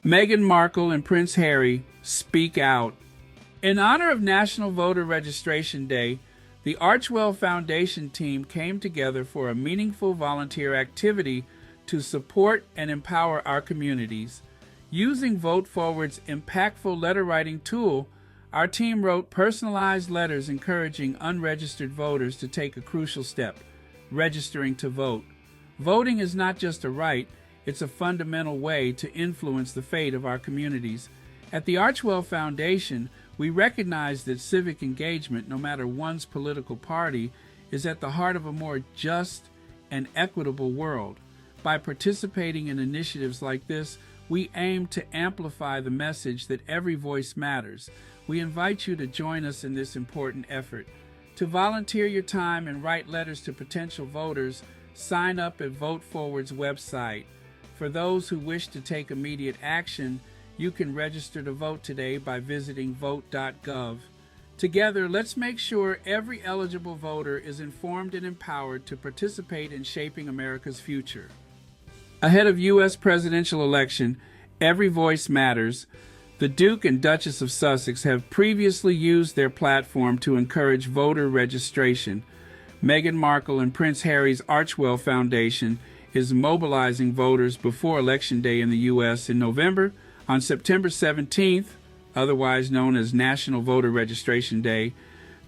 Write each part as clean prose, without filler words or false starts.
Meghan Markle and Prince Harry speak out. In honor of National Voter Registration Day, the Archwell Foundation team came together for a meaningful volunteer activity to support and empower our communities. Using Vote Forward's impactful letter-writing tool, our team wrote personalized letters encouraging unregistered voters to take a crucial step, registering to vote. Voting is not just a right, it's a fundamental way to influence the fate of our communities. At the Archwell Foundation, we recognize that civic engagement, no matter one's political party, is at the heart of a more just and equitable world. By participating in initiatives like this, we aim to amplify the message that every voice matters. We invite you to join us in this important effort. To volunteer your time and write letters to potential voters, sign up at Vote Forward's website. For those who wish to take immediate action, you can register to vote today by visiting vote.gov. Together, let's make sure every eligible voter is informed and empowered to participate in shaping America's future. Ahead of U.S. presidential election, every voice matters. The Duke and Duchess of Sussex have previously used their platform to encourage voter registration. Meghan Markle and Prince Harry's Archwell Foundation is mobilizing voters before Election Day in the U.S. in November. On September 17th, otherwise known as National Voter Registration Day,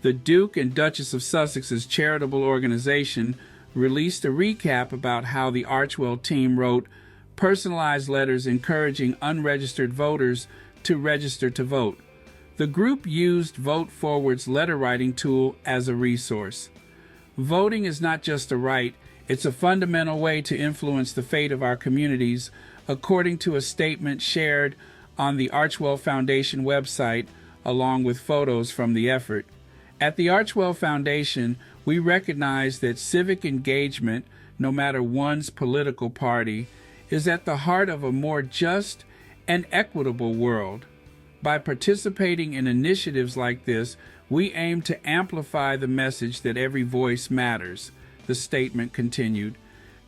the Duke and Duchess of Sussex's charitable organization released a recap about how the Archwell team wrote personalized letters encouraging unregistered voters to register to vote. The group used Vote Forward's letter-writing tool as a resource. Voting is not just a right, it's a fundamental way to influence the fate of our communities, according to a statement shared on the Archwell Foundation website, along with photos from the effort. At the Archwell Foundation, we recognize that civic engagement, no matter one's political party, is at the heart of a more just and equitable world. By participating in initiatives like this, we aim to amplify the message that every voice matters, the statement continued.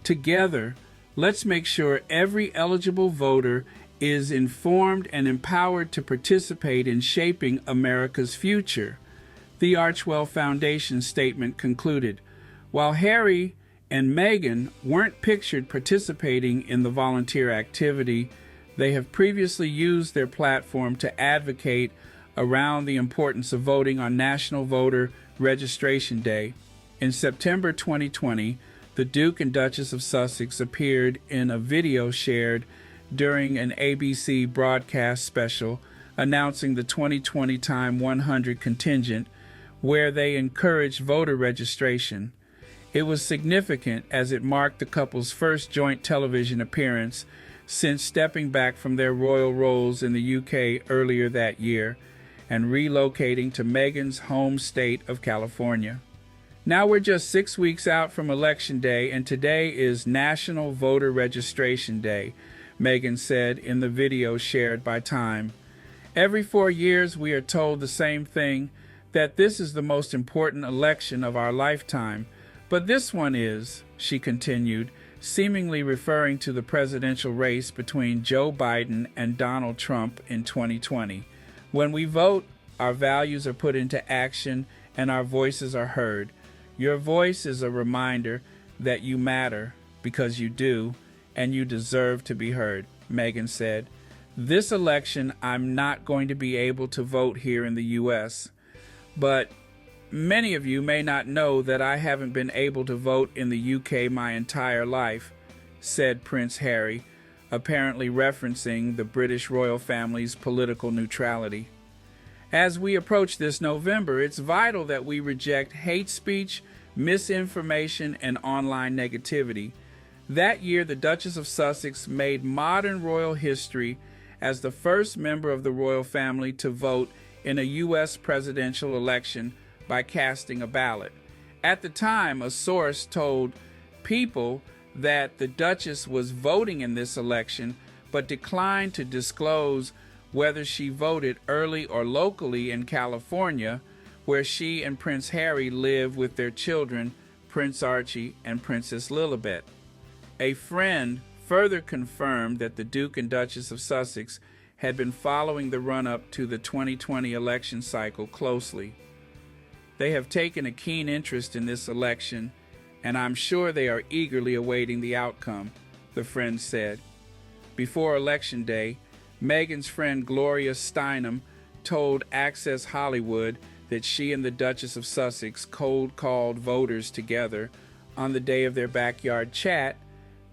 Together, let's make sure every eligible voter is informed and empowered to participate in shaping America's future. The Archwell Foundation statement concluded, while Harry and Meghan weren't pictured participating in the volunteer activity, they have previously used their platform to advocate around the importance of voting on National Voter Registration Day. In September 2020, the Duke and Duchess of Sussex appeared in a video shared during an ABC broadcast special announcing the 2020 Time 100 contingent, where they encouraged voter registration. It was significant as it marked the couple's first joint television appearance since stepping back from their royal roles in the UK earlier that year and relocating to Meghan's home state of California. Now we're just 6 weeks out from Election Day, and today is National Voter Registration Day, Meghan said in the video shared by Time. Every 4 years we are told the same thing, that this is the most important election of our lifetime. But this one is, she continued, seemingly referring to the presidential race between Joe Biden and Donald Trump in 2020. When we vote, our values are put into action and our voices are heard. Your voice is a reminder that you matter because you do, and you deserve to be heard, Meghan said. This election, I'm not going to be able to vote here in the U.S., but many of you may not know that I haven't been able to vote in the UK my entire life, said Prince Harry, apparently referencing the British royal family's political neutrality. As we approach this November, it's vital that we reject hate speech, misinformation, and online negativity. That year, the Duchess of Sussex made modern royal history as the first member of the royal family to vote in a U.S. presidential election by casting a ballot. At the time, a source told People that the Duchess was voting in this election, but declined to disclose whether she voted early or locally in California, where she and Prince Harry live with their children, Prince Archie and Princess Lilibet. A friend further confirmed that the Duke and Duchess of Sussex had been following the run-up to the 2020 election cycle closely. They have taken a keen interest in this election, and I'm sure they are eagerly awaiting the outcome, the friend said. Before Election Day, Meghan's friend Gloria Steinem told Access Hollywood that she and the Duchess of Sussex cold-called voters together on the day of their backyard chat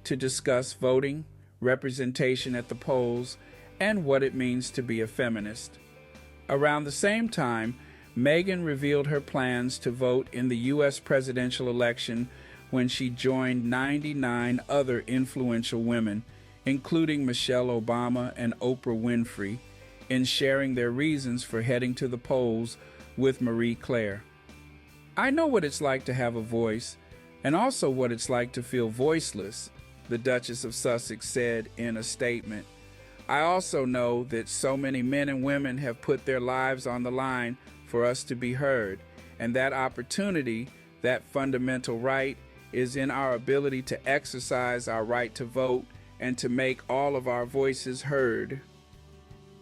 to discuss voting, representation at the polls, and what it means to be a feminist. Around the same time, Meghan revealed her plans to vote in the U.S. presidential election when she joined 99 other influential women, including Michelle Obama and Oprah Winfrey, in sharing their reasons for heading to the polls with Marie Claire. "I know what it's like to have a voice, and also what it's like to feel voiceless," the Duchess of Sussex said in a statement. "I also know that so many men and women have put their lives on the line for us to be heard, and that opportunity, that fundamental right, is in our ability to exercise our right to vote and to make all of our voices heard."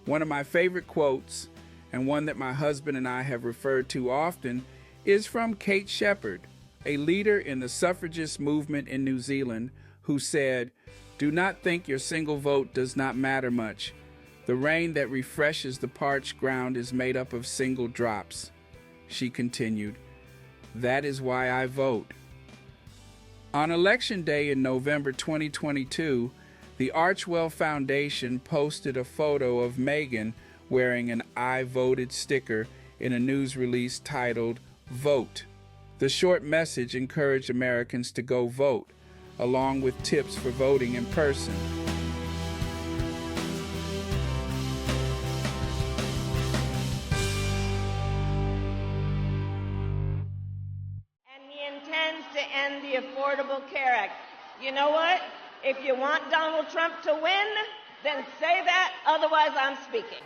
One of my favorite quotes, and one that my husband and I have referred to often, is from Kate Shepherd, a leader in the suffragist movement in New Zealand, who said, "Do not think your single vote does not matter much. The rain that refreshes the parched ground is made up of single drops." She continued, "That is why I vote." On Election Day in November 2022, the Archwell Foundation posted a photo of Meghan wearing an "I voted" sticker in a news release titled "Vote." The short message encouraged Americans to go vote, along with tips for voting in person. And he intends to end the Affordable Care Act. You know what? If you want Donald Trump to win, then say that, otherwise I'm speaking.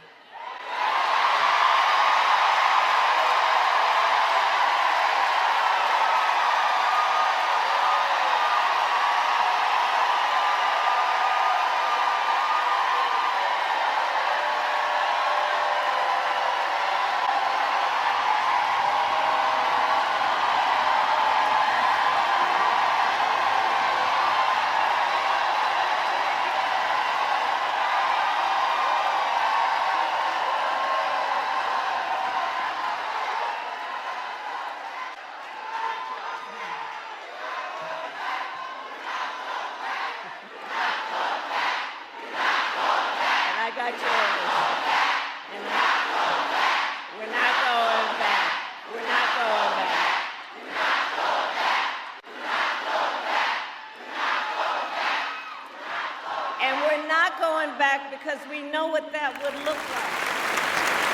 Because we know what that would look like.